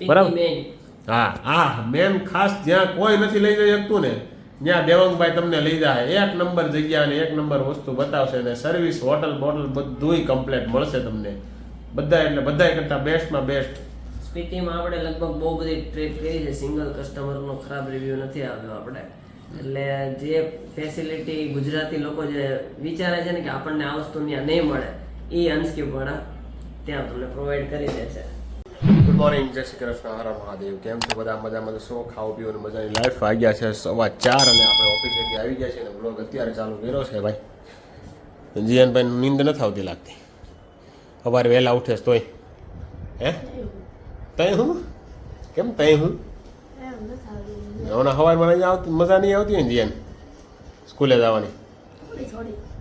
બરાબર. હા હા મેન ખાસ જ્યાં કોઈ નથી લઈ જઈ શકતું ને ત્યાં દેવંગભાઈ તમને લઈ જાય. એક નંબર જગ્યા અને એક નંબર વસ્તુ બતાવશે ને સર્વિસ હોટલ બોટલ બધુંય કમ્પ્લીટ મળશે તમને. બધા એટલે બધા કરતા બેસ્ટમાં બેસ્ટ. સ્પીતિમાં આપણે લગભગ બહુ બધી ટ્રેક કરી છે. સિંગલ કસ્ટમરનો ખરાબ રિવ્યુ નથી આવ્યો આપણે. એટલે જે ફેસિલિટી ગુજરાતી લોકો જે વિચારે છે ને કે આપણને આ વસ્તુ ત્યાં નહીં મળે, એ અનસ્કીપ વાળા ત્યાં તમને પ્રોવાઈડ કરી દે છે. ગુડ મોર્નિંગ, જય શ્રી કૃષ્ણ, હર મહાદેવ. કેમ છો બધા? મજામાં છો? ખાવું પીવું મજાની લાઈફ. વાગ્યા છે 4:15 અને આપણે ઓફિસેથી આવી ગયા છે અને બ્લોગ અત્યારે ચાલુ કર્યો છે ભાઈ. જીયાનભાઈ નીંદ નથી આવતી લાગતી. સવારે વહેલા ઉઠે તોય હે તઈ હું કેમ તઈ હું હમણાં સવારમાં નહીં આવતી, મજા નહીં આવતી ને જીયાન સ્કૂલે જવાની?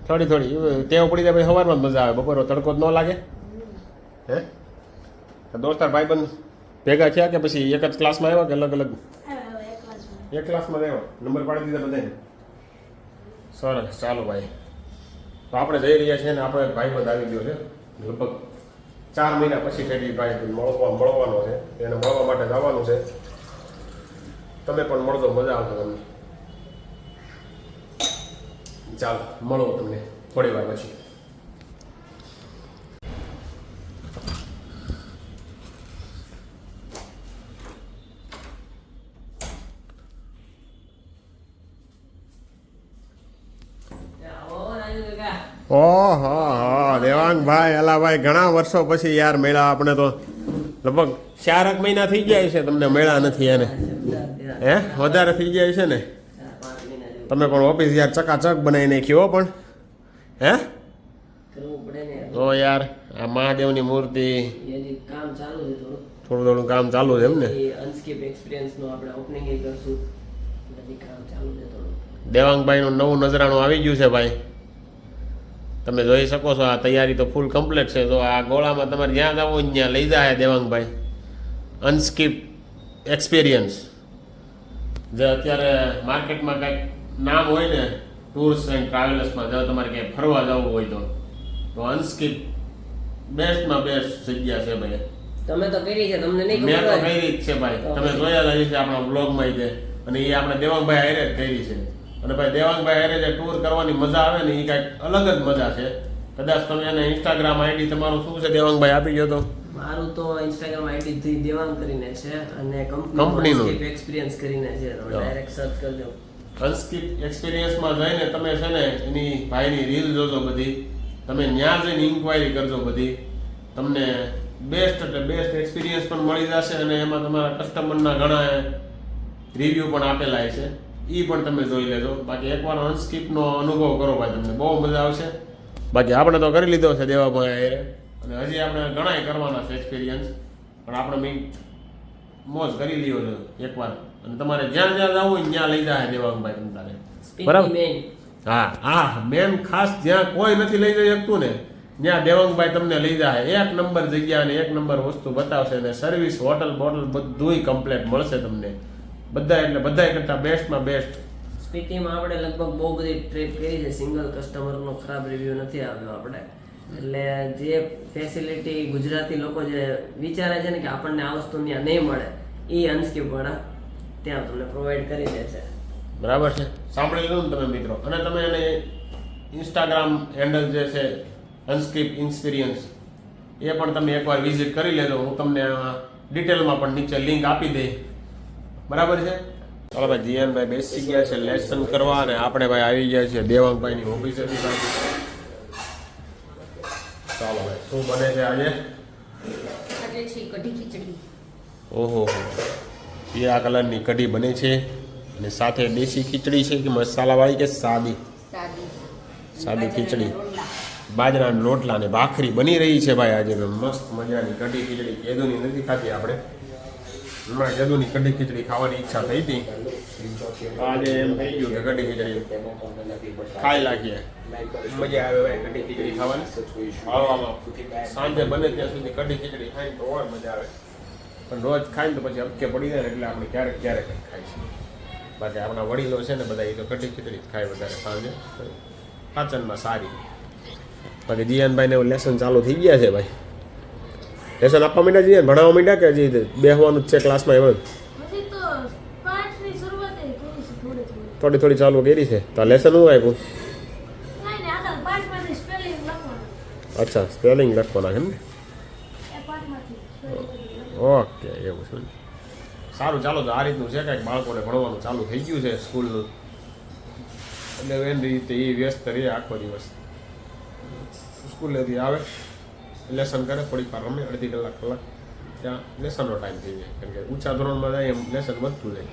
થોડી થોડી ટેવ પડી જાય ભાઈ. સવારમાં જ મજા આવે, બપોર તડકો જ ન લાગે. હે દોસ્તાર ભાઈબંધ ભેગા થયા કે પછી એક જ ક્લાસમાં આવ્યા કે અલગ અલગ? એક ક્લાસમાં આવ્યા. નંબર પાડી દીધા બધાને? સરસ, ચાલો ભાઈ. તો આપણે જઈ રહ્યા છીએ ને આપણે ભાઈબંધ આવી ગયો છે. લગભગ 4 મહિના પછી ઠેઠી ભાઈ મળવાનો છે. એને મળવા માટે જવાનું છે. તમે પણ મળજો, મજા આવશે તમને. ચાલો મળો તમને થોડી વાર પછી. ઓહો દેવાંગભાઈ, અલાભાઈ, ઘણા વર્ષો પછી યાર મેળા. આપણે તો લગભગ 4 મહિના થઈ ગયા છે તમને મેળા નથી. એને હે વધારે થઈ જાય છે ને? તમે પણ ઓફિસ યાર ચકાચક બનાવી નાખી હો. પણ હે તો યાર આ મહાદેવની મૂર્તિ કામ ચાલુ છે. થોડું થોડું કામ ચાલુ છે એમ ને? અનસ્કીપ એક્સપિરિયન્સનું આપણે ઓપનિંગ કરશું. કામ ચાલુ છે થોડું. દેવાંગભાઈનું નવું નજરાણું આવી ગયું છે ભાઈ. તમે જોઈ શકો છો. આ તૈયારી તો ફૂલ કમ્પ્લીટ છે. તો આ ગોળામાં તમારે જ્યાં જવું ત્યાં લઈ જાય દેવાંગભાઈ. અનસ્કીપ એક્સપિરિયન્સ જે અત્યારે માર્કેટમાં કંઈક નામ હોય ને ટૂર્સ એન્ડ ટ્રાવેલર્સમાં, જો તમારે ક્યાંય ફરવા જવું હોય તો અનસ્કીપ બેસ્ટમાં બેસ્ટ જગ્યા છે ભાઈ. તમે તો કરી છે, તમને નહીં મેં ખબર તો કરી જ છે ભાઈ. તમે જોયા જ છે આપણા બ્લોગમાં છે. અને એ આપણે દેવાંગભાઈ હારે જ કરી છે. અને ભાઈ દેવાંગભાઈ હારે જે ટૂર કરવાની મજા આવે ને એ કાંઈક અલગ જ મજા છે. કદાચ તમે એને ઇન્સ્ટાગ્રામ આઈડી તમારું શું છે દેવાંગભાઈ આપી ગયો તો? મારું તો ઇન્સ્ટાગ્રામ આઈડી દેવાંગ કરીને છે અને કંપનીનું એક્સપિરિયન્સ કરીને છે. તમે ડાયરેક્ટ સર્ચ કરજો. અનસ્કીપ એક્સપિરિયન્સમાં જઈને તમે છે ને એની ભાઈની રીલ જોજો બધી. તમે ત્યાં જઈને ઇન્ક્વાયરી કરજો બધી. તમને બેસ્ટ એટલે બેસ્ટ એક્સપિરિયન્સ પણ મળી જશે અને એમાં તમારા કસ્ટમરના ઘણા રિવ્યૂ પણ આપેલા છે. એ પણ તમે જોઈ લેજો. બાકી એકવાર અનસ્કીપનો અનુભવ કરો ભાઈ, તમને બહુ મજા આવશે. બાકી આપણે તો કરી લીધો છે દેવાભાઈ અને હજી આપણે ઘણાય કરવાના છે એક્સપિરિયન્સ. પણ આપણે મેં મોજ કરી લીધો છે એકવાર. અને તમારે જ્યાં જ્યાં જવું હોય ત્યાં લઈ જાય દેવાભાઈ તમારે. બરાબર. હા હા મેન ખાસ જ્યાં કોઈ નથી લઈ જઈ શકતું ને ત્યાં દેવાંગભાઈ તમને લઈ જાય. એક નંબર જગ્યા અને એક નંબર વસ્તુ બતાવશે ને સર્વિસ હોટલ બોટલ બધુંય કમ્પ્લીટ મળશે તમને. બધા એટલે બધા કરતા બેસ્ટમાં બેસ્ટ. સ્પીતિમાં આપણે લગભગ બહુ બધી ટ્રેક કરી છે. સિંગલ કસ્ટમરનો ખરાબ રિવ્યુ નથી આવ્યો આપણે. એટલે જે ફેસિલિટી ગુજરાતી લોકો જે વિચારે છે ને કે આપણને આ વસ્તુ ત્યાં નહીં મળે, એ અનસ્કીપ વાળા ત્યાં તમને પ્રોવાઈડ કરી દે છે. બરાબર છે, સાંભળી લીધું ને તમે મિત્રો. અને તમે એને ઇન્સ્ટાગ્રામ હેન્ડલ જે છે અનસ્કીપ એક્સપિરિયન્સ એ પણ તમે એકવાર વિઝિટ કરી લેજો. હું તમને ડિટેલમાં પણ નીચે લિંક આપી દઈ. બરાબર છે. ચાલો ભાઈ, જીયાનભાઈ બેસી ગયા છે લેસન કરવા અને આપણે ભાઈ આવી ગયા છીએ દેવાંગભાઈની ઓફિસેથી ભાઈ. ચાલો ભાઈ, શું બને છે આજે? કઢી ખીચડી. ઓહો, પીળા કલરની કઢી બને છે અને સાથે દેશી ખીચડી છે કે મસાલાવાળી કે સાદી? સાદી ખીચડી. બાજરાના રોટલા ને ભાખરી બની રહી છે ભાઈ આજે. મસ્ત મજાની કઢી ખીચડી. કેદુની નથી ખાધી આપણે. હમણાં કેદુની કઢી ખીચડી ખાવાની ઈચ્છા થઈ હતી. આજે એમ થઈ ગયું કે કઢી ખીચડી ખાઈ લાગીએ. મજા આવે ભાઈ કઢી ખીચડી ખાવાની. હવામાં સાંજે બને ત્યાં સુધી કઢી ખીચડી ખાઈને તો ઓર મજા આવે. પણ રોજ ખાઈને તો પછી અટકે પડી જાય એટલે આપણે ક્યારેક ક્યારેક ખાઈ છીએ. બાકી આપણા વડીલો છે ને બધા એ તો કઢી ખીચડી જ ખાય વધારે સાંજે. પાચનમાં સારી. બાકી જીયાનભાઈને લેસન ચાલુ થઈ ગયા છે ભાઈ. લેસન આપવા માંડ્યા છીએ ભણાવવા માંડ્યા કે હજી બેહવાનું જ છે ક્લાસમાં એમ હજી તો પાઠની શરૂઆત કરી છે થોડી થોડી થોડી ચાલુ કરી છે તો લેસન શું આપ્યું કાંઈ નહીં આગળ પાઠમાંથી સ્પેલિંગ લખવાનું અચ્છા સ્પેલિંગ લખવાના છે ને એ પાઠમાંથી spelling ઓકે એવું છે ને. સારું ચાલો તો આ રીતનું છે કાંઈક બાળકોને ભણવાનું ચાલુ થઈ ગયું છે સ્કૂલનું એટલે એની રીતે એ વ્યસ્ત રહે આખો દિવસ સ્કૂલેથી આવે લેસન કરે થોડીક વાર રમે અડધી કલાક ત્યાં લેસનનો ટાઈમ થઈ જાય કેમ કે ઊંચા ધોરણમાં જાય એમ લેસન વધતું જાય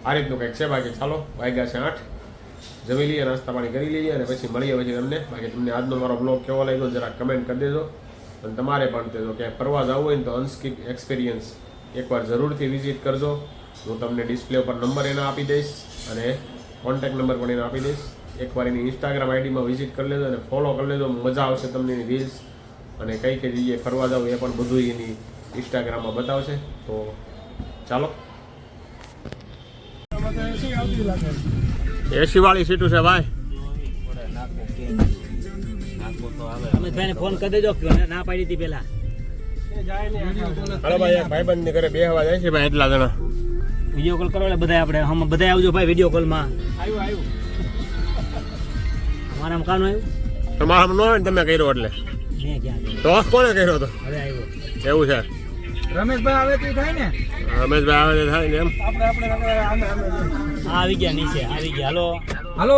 આ રીતનું કંઈક છે બાકી ચાલો વાગ્યા છે 8 જમી લઈએ નાસ્તા પાણી કરી લઈએ અને પછી મળીએ પછી તમને બાકી તમને આજનો મારો બ્લોગ કેવો લાગ્યો જરા કમેન્ટ કરી દેજો અને તમારે પણ તે જો ક્યાંય ફરવા જવું હોય ને તો અનસ્કીપ એક્સપિરિયન્સ એકવાર જરૂરથી વિઝિટ કરજો હું તમને ડિસ્પ્લે ઉપર નંબર એના આપી દઈશ અને કોન્ટેક્ટ નંબર પણ એને આપી દઈશ એકવાર એની ઇન્સ્ટાગ્રામ આઈડીમાં વિઝિટ કરી લેજો અને ફોલો કરી લેજો મજા આવશે તમને એની રીલ્સ અને કઈ કઈ જગ્યાએ ફરવા જાવ એ પણ બધું એની ઇન્સ્ટાગ્રામમાં બતાવશે તો ચાલો એસી વાળી સીટું છે ભાઈ અમિતભાઈને ફોન કરી દેજો ના પાડી હતી પેલા હાલો ભાઈ એક ભાઈબંધ ની ઘરે બેહવા જાય છે ભાઈ એટલા જણા વિડીયો કોલ કરો એટલે બધા આપણે હમ બધા આવજો ભાઈ વિડીયો કોલમાં અમારામાં કાનું આવ્યું તમારા ન હોય ને તમે કર્યો એટલે મેં ક્યાં કર્યું? તો કોને કર્યો હતો હવે આવ્યો એવું છે રમેશભાઈ આવે તે થાય ને રમેશભાઈ આવે તો થાય ને એમ આ આવી ગયા નીચે આવી ગયા હાલો હાલો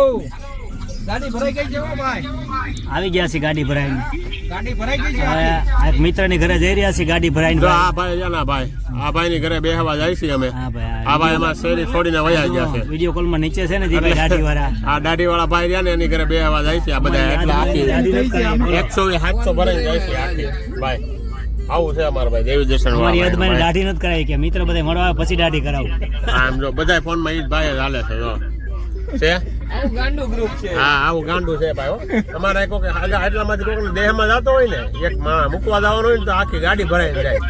ગાડી ભરાઈ ગઈ છે હો ભાઈ આવી ગયા છે ગાડી ભરાઈને ગાડી ભરાઈ ગઈ છે હવે આ એક મિત્રની ઘરે જઈ રહ્યા છે ગાડી ભરાઈને જો આ ભાઈ જાના ભાઈ આ ભાઈ ની ઘરે બેહવા જાય છે અમે હા ભાઈ આ ભાઈ અમાર શેરી છોડીને વયા ગયા છે વિડીયો કોલમાં નીચે છે ને જે ભાઈ ગાડી વાળા આ દાઢી વાળા ભાઈ રહ્યા ને એની ઘરે બેહવા જાય છે આ બધા એટલા આખી ગાડી નથી કરાવી. 100 700 ભરાઈ જાય છે આખી ભાઈ આવું છે અમારા ભાઈ દેવી દર્શન અમારી યાદમાં વાળા દાઢી નથી કરાવી કે મિત્ર બધા મળવા આવે પછી દાઢી કરાવું આમ જો બધા ફોન માં ઈ જ ભાઈ જ હાલે છે જો છે આવું ગાંડું ગ્રુપ છે હા આવું ગાંડું છે ભાઈ હો અમારે કોઈ એટલામાંથી કોઈ દેહમાં જતો હોય ને એક માં મૂકવા જવાનું હોય ને તો આખી ગાડી ભરાઈને જાય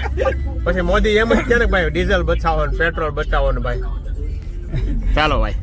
પછી મોદી એમ જ કે ને ભાઈ ડીઝલ બચાવો ને પેટ્રોલ બચાવો ને ભાઈ ચાલો ભાઈ